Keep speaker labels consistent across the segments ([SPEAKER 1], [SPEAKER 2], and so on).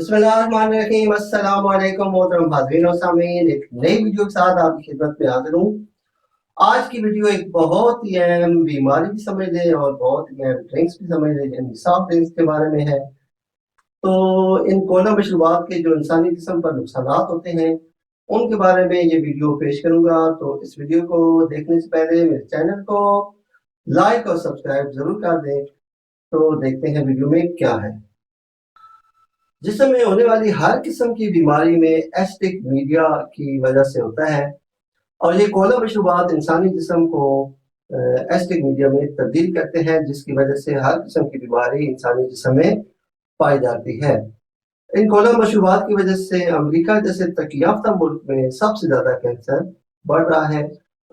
[SPEAKER 1] बिस्मिल्लाहिर्रहमानिर्रहीम। अस्सलाम वालेकुम मोहतरम हाज़रीन और सामीन, एक नई वीडियो के साथ आपकी खिदमत में हाजिर हूँ। आज की वीडियो एक बहुत ही अहम बीमारी भी समझ लें और बहुत ही अहम ड्रिंक्स भी समझ लें, यानी सॉफ्ट ड्रिंक्स के बारे में है। तो इन कोला मशरूबात के जो इंसानी जिस्म पर नुकसानात होते हैं उनके बारे में ये वीडियो पेश करूंगा। तो इस वीडियो को देखने से पहले मेरे चैनल को लाइक और सब्सक्राइब जरूर कर दें। तो देखते हैं वीडियो में क्या है। जिस्म में होने वाली हर किस्म की बीमारी में एसिडिक मीडिया की वजह से होता है और ये कोला मशरूबात इंसानी जिस्म को एसिडिक मीडिया में तब्दील करते हैं, जिसकी वजह से हर किस्म की बीमारी इंसानी जिस्म में पाई जाती है। इन कोला मशरूबात की वजह से अमेरिका जैसे तरक्की याफ्ता मुल्क में सबसे ज्यादा कैंसर बढ़ रहा है।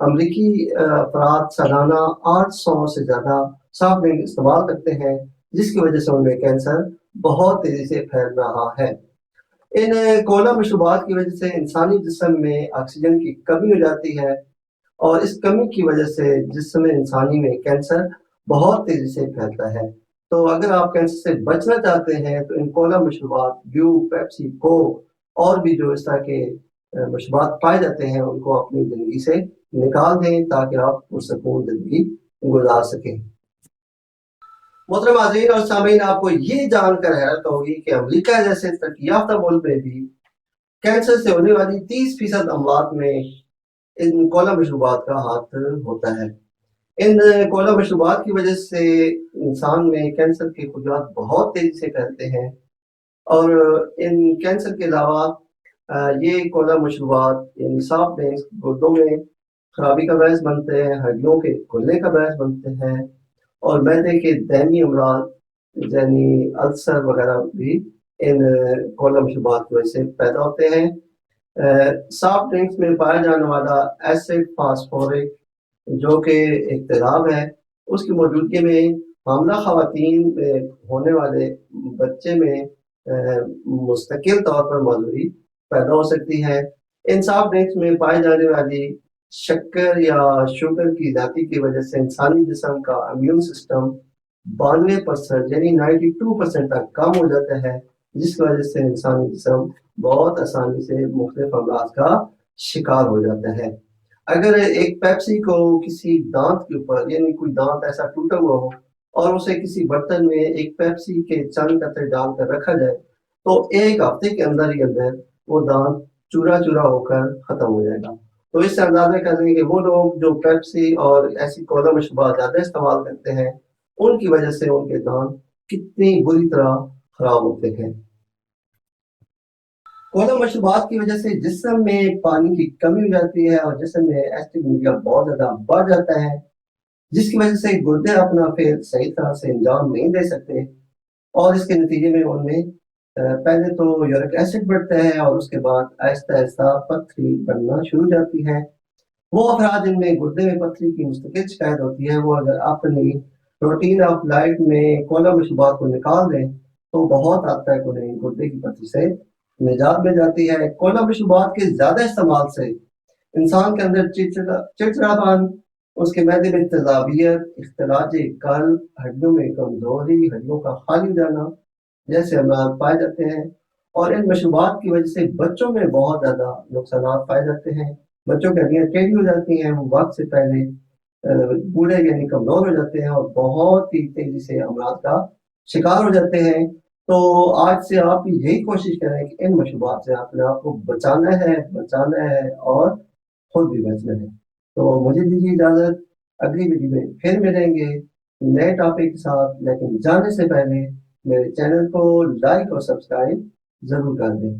[SPEAKER 1] अमेरिकी अफराद सालाना 800 से ज्यादा सॉफ्ट ड्रिंक इस्तेमाल करते हैं, जिसकी वजह से उनमें कैंसर बहुत तेजी से फैल रहा है। इन कोला मशरूबात की वजह से इंसानी जिस्म में ऑक्सीजन की कमी हो जाती है और इस कमी की वजह से जिस्म इंसानी में कैंसर बहुत तेजी से फैलता है। तो अगर आप कैंसर से बचना चाहते हैं तो इन कोला मशरूबात, ड्यू, पेप्सी, कोक और भी जो इस तरह के मशरूबात पाए जाते हैं उनको अपनी जिंदगी से निकाल दें ताकि आप पुरसकून जिंदगी गुजार सकें। मोहतरम हाज़रीन और सामीन, आपको ये जानकर हैरत होगी कि अमेरिका जैसे तरक्की याफ्ता मुल्क में भी कैंसर से होने वाली 30% अमवात में इन कोला मशरूबात का हाथ होता है। इन कोला मशरूबात की वजह से इंसान में कैंसर के खुजरात बहुत तेजी से फैलते हैं और इन कैंसर के अलावा ये कोला मशरूबात यानी सॉफ्ट ड्रिंक्स गुर्दों में खराबी का बायस बनते हैं, हड्डियों के खुलने का बायस बनते हैं और मैदे के दैनी अमराज यानी अल्सर वगैरह भी इन कोला मशरूबात की वजह से पैदा होते हैं। सॉफ्ट ड्रिंक्स में पाया जाने वाला एसिड फास्फोरिक जो कि एक तेजाब है, उसकी मौजूदगी में हामला खवातीन में होने वाले बच्चे में मुस्तकिल तौर पर मौजूदगी पैदा हो सकती है। इन सॉफ्ट ड्रिंक्स में पाई जाने वाली शक्कर या शुगर की ज्यादती की वजह से इंसानी जिस्म का इम्यून सिस्टम 92% यानी 92% तक कम हो जाता है, जिसकी वजह से इंसानी जिस्म बहुत आसानी से मुख्तलिफ अमराज का शिकार हो जाता है। अगर एक पेप्सी को किसी दांत के ऊपर यानी कोई दांत ऐसा टूटा हुआ हो और उसे किसी बर्तन में एक पेप्सी के चंद कतरे डालकर रखा जाए तो एक हफ्ते के अंदर ही अंदर वो दांत चूरा चूरा होकर खत्म हो जाएगा। तो इससे अंदाजा कर लेंगे कि वो लोग जो पेप्सी और ऐसी कोला मशरूबात ज्यादा इस्तेमाल करते हैं उनकी वजह से उनके दांत कितनी बुरी तरह खराब होते हैं। कोला मशरूबात की वजह से जिस्म में पानी की कमी हो जाती है और जिस्म में एसिडिक मीडिया बहुत ज्यादा बढ़ जाता है, जिसकी वजह से गुर्दे अपना फेल सही तरह से अंजाम नहीं दे सकते और इसके नतीजे में उनमें पहले तो यूरिक एसिड बढ़ता है और उसके बाद आहिस्ता आहिस्ता पथरी बनना शुरू हो जाती है। वो अफराद जिनमें गुर्दे में पथरी की मुस्तकिल शिकायत होती है वो अगर अपनी रूटीन ऑफ लाइफ में कोला मशरूबात को निकाल दें तो बहुत हद तक उन्हें गुर्दे की पथरी से निजात मिल जाती है। कोला मशरूबात के ज्यादा इस्तेमाल से इंसान के अंदर चिड़चिड़ापन, उसके मैदे में तेजाबियत, इख्तिलाज कल्ब, हड्डियों में कमजोरी, हड्डियों का खाली हो जाना जैसे अमराज पाए जाते हैं और इन मशरूबात की वजह से बच्चों में बहुत ज्यादा नुकसान पाए जाते हैं। बच्चों की हड्डियां टेढ़ी हो जाती हैं, वो वक्त से पहले बूढ़े यानी कमजोर हो जाते हैं और बहुत ही तेजी से अमराज का शिकार हो जाते हैं। तो आज से आप यही कोशिश करें कि इन मशरूबात से अपने आप को बचाना है और खुद भी बचना है। तो मुझे दीजिए इजाजत, अगली वीडियो में फिर मिलेंगे नए टॉपिक के साथ, लेकिन जाने से पहले मेरे चैनल को लाइक और सब्सक्राइब जरूर कर दें।